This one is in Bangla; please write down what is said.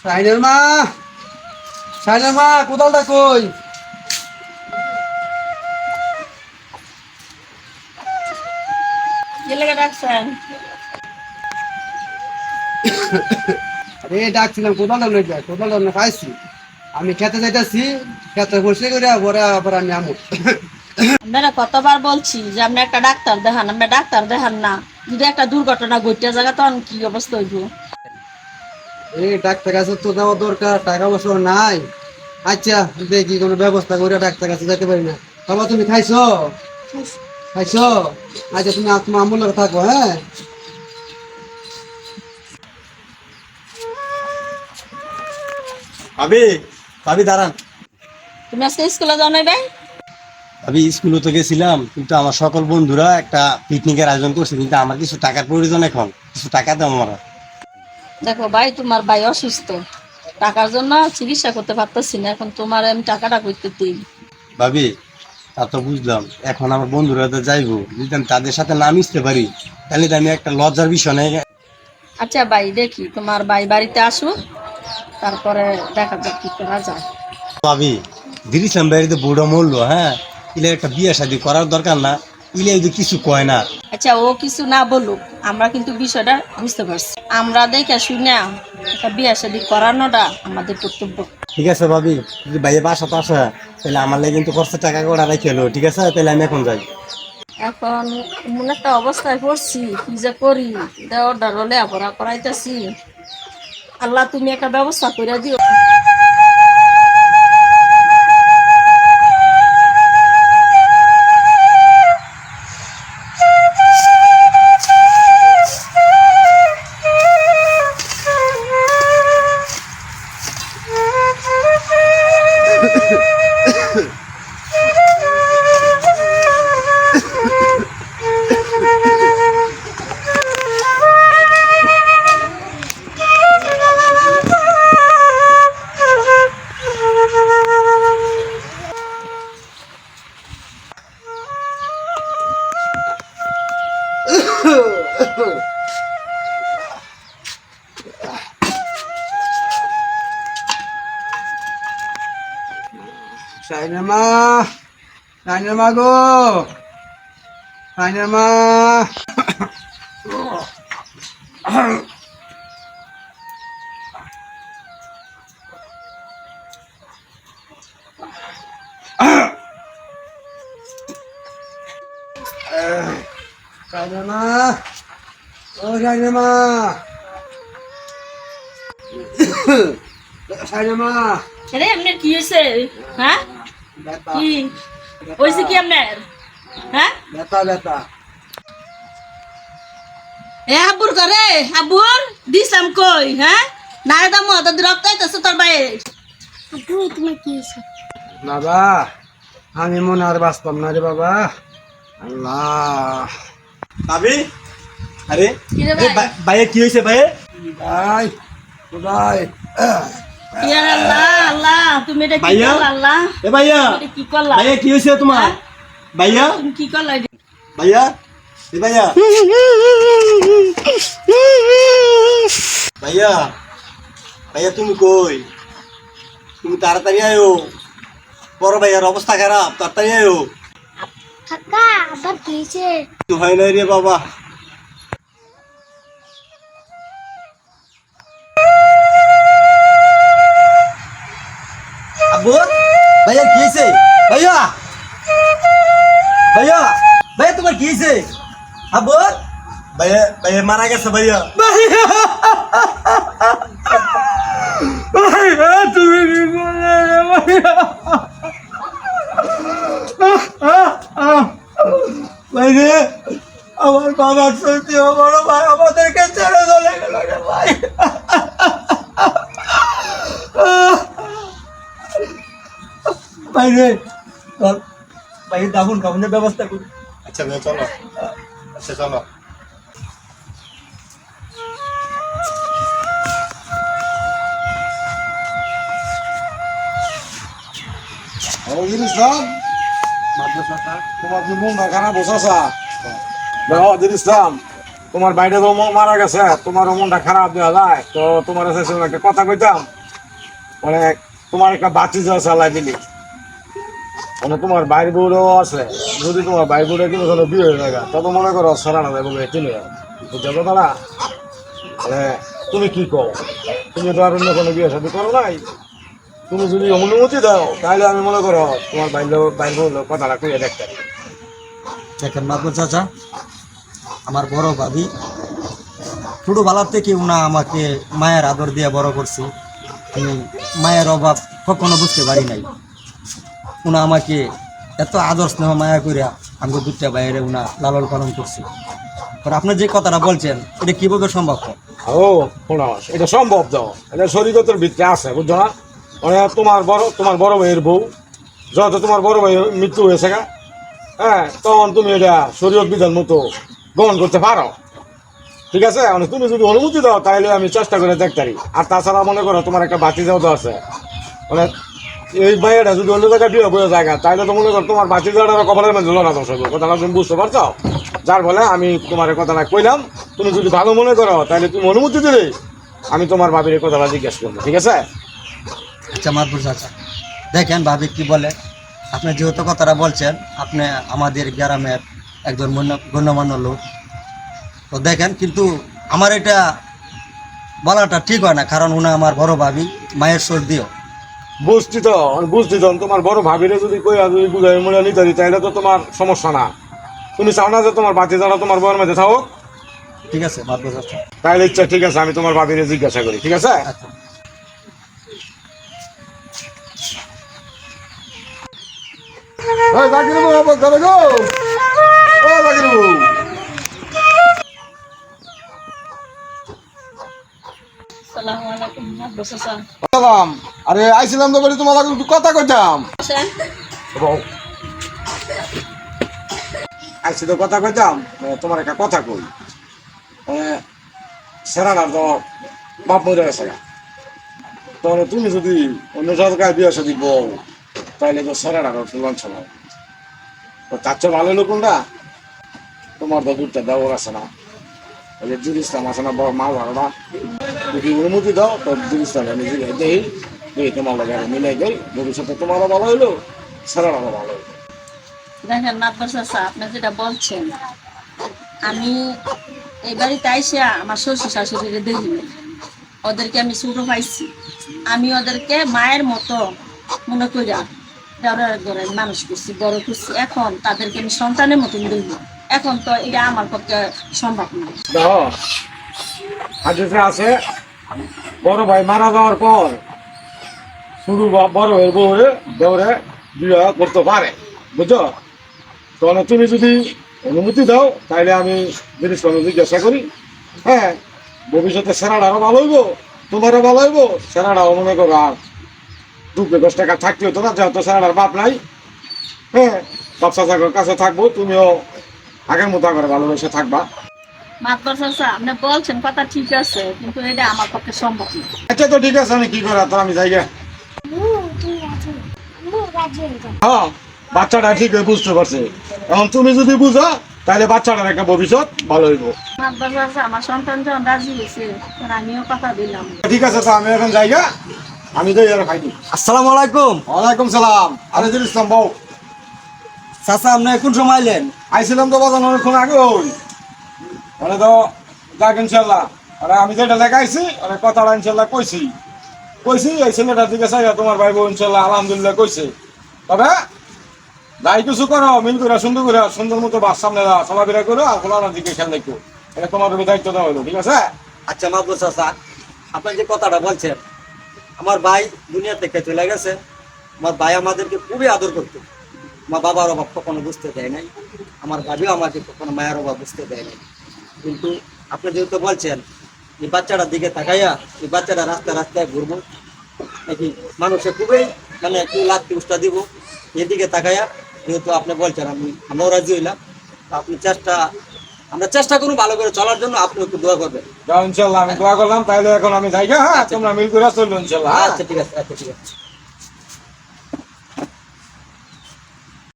সাইনের মা, সাইনের মা, কোদালটা কই? আরে ডাকছিলাম, কোদালটা লই যায়, কোদালটা না পাইছি। আমি খেতে যাইতাছি, খেতে বসে করে পরে আবার আমি আমু। আমরা কতবার বলছি যে আপনি একটা ডাক্তার দেখান, আমরা ডাক্তার দেখান না। যদি একটা দুর্ঘটনা ঘটে জায়গা তখন কি অবস্থা হইব? এই ডাক্তার কাছে তো যাওয়া দরকার, টাকা পয়সা নাই। আচ্ছা দেখি কোনো ব্যবস্থা করে ডাক্তার কাছে যেতে পারি না। বাবা তুমি খাইছো? খাইছো? আচ্ছা তুমি তোমার আমুল থাকো, হ্যাঁ? ভাবি, ভাবি দাঁড়ান। তুমি আজকে স্কুলে যাও নাই ভাই? আমি স্কুলে তো গেছিলাম, কিন্তু আমার সকল বন্ধুরা একটা পিকনিকের আয়োজন করছে, কিন্তু আমার কিছু টাকার প্রয়োজন, এখন কিছু টাকা দাও আমার। দেখো ভাই, তোমার ভাই অসুস্থ, টাকার জন্য চিকিৎসা করতে পারতেছি না। এখন তোমার আমি টাকাটা করতে দিই। ভাবি, তা তো বুঝলাম, এখন আমার বন্ধুরা তো যাইবো, যদি আমি তাদের সাথে না মিশতে পারি তাহলে তো আমি একটা লজ্জার বিষয় নেই। আচ্ছা ভাই, দেখি তোমার ভাই বাড়িতে আসুক, তারপরে দেখা যাক কি করা যায়। ভাবি, দিরিসলাম বাড়িতে বুড়ো মরলো, হ্যাঁ, ইলে একটা বিয়ে শাদী করার দরকার না? ইলে যদি কিছু কয় না। আচ্ছা, ও কিছু না বলুক, আমরা কিন্তু বিষয়টা বুঝতে পারছি। আমরা দেখে শুনে একটা বিয়ে শাদী করানোটা আমাদের কর্তব্য। ঠিক আছে ভাবি, যদি ভাইয়ের বাসা তো আসে তাহলে আমার লাগে কিন্তু খরচের টাকা করে রাখি হলো, ঠিক আছে? তাহলে আমি এখন যাই। এখন এমন একটা অবস্থায় পড়ছি, কি যে করি, অর্ডার হলে পড়া করাইতেছি। আল্লাহ তুমি একটা ব্যবস্থা করে দিও। সাইনের মা, সাইনের মা গো, সাইনের মা। সাইনের মা, ও সাইনের মা, সাইনের মা। আরে আপনার কি হয়েছে? হ্যাঁ, ব্যথা, কি হয়েছে কি আপনার? হ্যাঁ, ব্যথা, ব্যথা। এ আব্বুর করে, আব্বুর দিসাম কই? হ্যাঁ, না দাম দাদি রক্ত আইতেছে তোর বাইরে। আব্বু তোমার কি হয়েছে? বাবা, আমি মনে আর বাঁচতাম না রে বাবা। আল্লাহ ভাবি, আরে কি রে ভাই? ভাইয়ের কি হয়েছে? ভাইয়ের ভাই, ভাই, ইয়া আল্লাহ, আল্লাহ তুমি এটা কি ভাইয়া? করলা? আল্লাহ এ ভাইয়া, এটা কি করলা? ভাইয়া কি হয়েছে তোমার? হ্যাঁ? ভাইয়া, তুমি কি করলা এটা? ভাইয়া, এ ভাইয়া, ভাইয়া, ভাইয়া তুমি কই? তুমি তাড়াতাড়ি আয়ো, বড় ভাইয়ার অবস্থা খারাপ, তাড়াতাড়ি আয়ো। কাকা আবার কি হয়েছে? কিছু হয় নাই রে বাবা। আব্বু, ভাইয়া কি হয়েছে? ভাইয়া, ভাইয়া, ভাইয়া তোমার কি হয়েছে? আব্বু, ভাইয়া, ভাইয়া মারা গেছে ভাইয়া। ভাইয়া, ভাইয়া তুমি কি করলে রে ভাইয়া? ভাইরে, আমার বাবার সত্যি বড় ভাই আমাদেরকে ছেড়ে চলে গেল রে ভাই। ভাইরে, ভাই দাফন কাফনের ব্যবস্থা করি। আচ্ছা ভাই চলো, আচ্ছা চলো। ইসলাম তোমার যে মনটা খারাপ বসাসা ইসলাম তোমার বাইরে তো মারা গেছে, তোমার মনটা খারাপ দেওয়া যায়, তো তোমার কাছে একটা কথা কইতাম, মানে তোমার একটা বাতি যাওয়া চালাই দিলি, মানে তোমার বাইর বউরেও আছে, যদি তোমার বাইর বউরে কিন্তু কোনো বিয়ে হয়ে যায় তত মনে করো সরানো যায় বলে কিনে বুঝতে পারো না? মানে তুমি কি কও? তুমি তো আর অন্য কোনো বিয়ে সাথে করো নাই, তুমি যদি অনুমতি দাও তাহলে আমি মনে করো তোমার বাইর বউর কথাটা কইয়া দেখতে। দেখেন মাদবর চাচা, আমার বড় ভাবি ছোটবেলার থেকে উনা আমাকে মায়ের আদর দিয়ে বড় করছে। আমি মায়ের অভাব কখনো বুঝতে পারি নাই। উনা আমাকে এত আদর স্নেহ মায়া করিয়া আমাকে দুধটা বাইরে উনা লালন পালন করছে। আর আপনি যে কথাটা বলছেন এটা কিভাবে সম্ভব? ও শোনো, এটা সম্ভব দাও, এটা শরীরগতের ভিতরে আছে বুঝছো না? মানে তোমার বড় ভাইয়ের বউ যত তোমার বড় ভাইয়ের মৃত্যু হয়েছে গা, হ্যাঁ, তখন তুমি এটা শরীয়ত বিধান মতো গ্রহণ করতে পারো, ঠিক আছে? মানে তুমি যদি অনুমতি দাও তাহলে আমি চেষ্টা করে দেখতারি। আর তাছাড়া মনে করো তোমার একটা বাতি যাও তো আছে, মানে এই ভাইয়াটা যদি অন্য জায়গায় বিয়ে বয়ে জায়গা তাহলে তো মনে করো তোমার বাতি যাওয়াটা কপালের মধ্যে লড়া দোষ হবে, কথাটা তুমি বুঝতে পারছো? যার ফলে আমি তোমার কথাটা কইলাম, তুমি যদি ভালো মনে করো তাহলে তুমি অনুমতি দিলে আমি তোমার ভাবির কথাটা জিজ্ঞেস করবো, ঠিক আছে? আচ্ছা মাদবর চাচা, দেখেন ভাবি কি বলে। আপনি যেহেতু কথাটা বলছেন, আপনি আমাদের গ্রামের একজন গণ্যমান্য লোক, তো দেখেন, কিন্তু আমার এটা বলাটা ঠিক হয় না, কারণ উনি আমার বড় ভাবি, মায়ের সর্দিও। বুঝছি তো, তোমার বড় ভাবিরে যদি যদি বুঝাই মনে নিতে দিই তাহলে তো তোমার সমস্যা না। তুমি চাও না যে তোমার বাতি যারা তোমার বউয়ের মধ্যে থাকো? ঠিক আছে মাদবর চাচা। তাহলে ইচ্ছা ঠিক আছে, আমি তোমার ভাবিরে জিজ্ঞাসা করি, ঠিক আছে? আচ্ছা। আসসালামু আলাইকুম মাদবর চাচা। সালাম। আরে আইছিলাম তো বলি তোমার একটু কথা কইতাম। আসেন। আইছি তো কথা কইতাম, তোমার একটা কথা কই। সেরানার তো বাপ মরে গেছে, তাহলে তুমি যদি অন্য জায়গায় বিয়ে সাথে বউ তাহলে তো সেরানার তুলন ছিল, তো তার চেয়ে ভালো লোক কোনটা? তোমার তো দুধটা দেওয়ার আছে না, ওই যে জুরিস্তাম আছে না, বড় মা ভালো না, যদি অনুমতি দাও তো জুরিস্তাম আমি দেই দেই তোমার লাগে মিলাই দেই, ভবিষ্যতে তোমারও ভালো হইলো, সেরানারও ভালো হইলো। দেখেন মাদবর চাচা, আপনি যেটা বলছেন, আমি এই বাড়িতে আইসা আমার শ্বশুর শাশুড়িরে দেখি নাই। ওদেরকে আমি ছোট পাইছি, আমি ওদেরকে মায়ের মতো মনে করিয়া ধরে মানুষ করছি, বড় করছি। এখন তাদেরকে আমি সন্তানের মতন দেখি, এখন তো এটা আমার পক্ষে সম্ভব না। দেখো হাদিসে আছে, বড় ভাই মারা যাওয়ার পর শুরু বড় হয়ে বউরে দেওরে বিয়ে করতে পারে, বুঝছো? তাহলে তুমি যদি অনুমতি দাও তাহলে আমি জিনিসটা জিজ্ঞাসা করি, হ্যাঁ, ভবিষ্যতে সেরাটারও ভালো হইব, তোমারও ভালো হইব, সেরাটাও মনে করো আর 2-10 টাকা থাকতে হতো না, যেহেতু সেরাটার বাপ নাই, হ্যাঁ, বাপ চাচার কাছে থাকবো, তুমিও আগের মতো করে ভালোবেসে থাকবা। মাদবর চাচা, আপনি বলছেন কথা ঠিক আছে, কিন্তু এটা আমার পক্ষে সম্ভব না। আচ্ছা তো ঠিক আছে, আমি কি করা তো আমি যাই গে। তুমি রাজি, রাজি হয়ে যাও। হ্যাঁ, বাচ্চাটা ঠিক বুঝতে পারছে, এখন তুমি যদি বুঝো তাহলে বাচ্চাটার একটা ভবিষ্যৎ ভালো হইব। মাদবর চাচা, আমার সন্তান যখন রাজি হয়েছে তখন আমিও কথা দিলাম। ঠিক আছে, তো আমি এখন যাই গে, আমি যাই আর খাইনি। আসসালামু আলাইকুম। ওয়ালাইকুম সালাম। আরে জিনিস বউ, চাচা আপনি কোন সময় আইলেন? আইছিলাম তো বাজার অনেকক্ষণ আগে, ওই মানে তো যাক ইনশাল্লাহ। আরে আমি যেটা লেখাইছি অনেক কথাটা ইনশাল্লাহ কইছি এই ছেলেটার দিকে চাই তোমার ভাই বউ ইনশাল্লাহ আলহামদুলিল্লাহ কইছে। তবে যাই কিছু করো মিল করে সুন্দর মতো বাস সামনে চলাফেরা করো, আর খোলানোর দিকে খেয়াল রাখো, এটা তোমার দায়িত্ব দেওয়া হলো, ঠিক আছে? আচ্ছা মাদবর চাচা, আপনি যে কথাটা বলছেন, আমার ভাই দুনিয়া থেকে চলে গেছে। আমার ভাই আমাদেরকে খুবই আদর করতো। আমার বাবার অভাব কখনো বুঝতে দেয় নাই, আমার ভাবিও আমাকে কখনো মায়ের অভাব বুঝতে দেয় নাই। কিন্তু আপনি যেহেতু বলছেন এই বাচ্চাটার দিকে তাকাইয়া এই বাচ্চাটা রাস্তায় ঘুরবো নাকি মানুষে খুবই মানে একটু লাত্তি উষ্টা দিব, এদিকে তাকাইয়া যেহেতু আপনি বলছেন আমরাও রাজি হইলাম। আমরা চেষ্টা করুন ভালো করে চলার জন্য, আপনি একটু দোয়া করবেন। ইনশাল্লাহ আমি দোয়া করলাম, তাইলে এখন আমি যাই গে, হ্যাঁ, তোমরা মিল করে চললো ইনশাল্লাহ। আচ্ছা ঠিক আছে, আচ্ছা ঠিক আছে।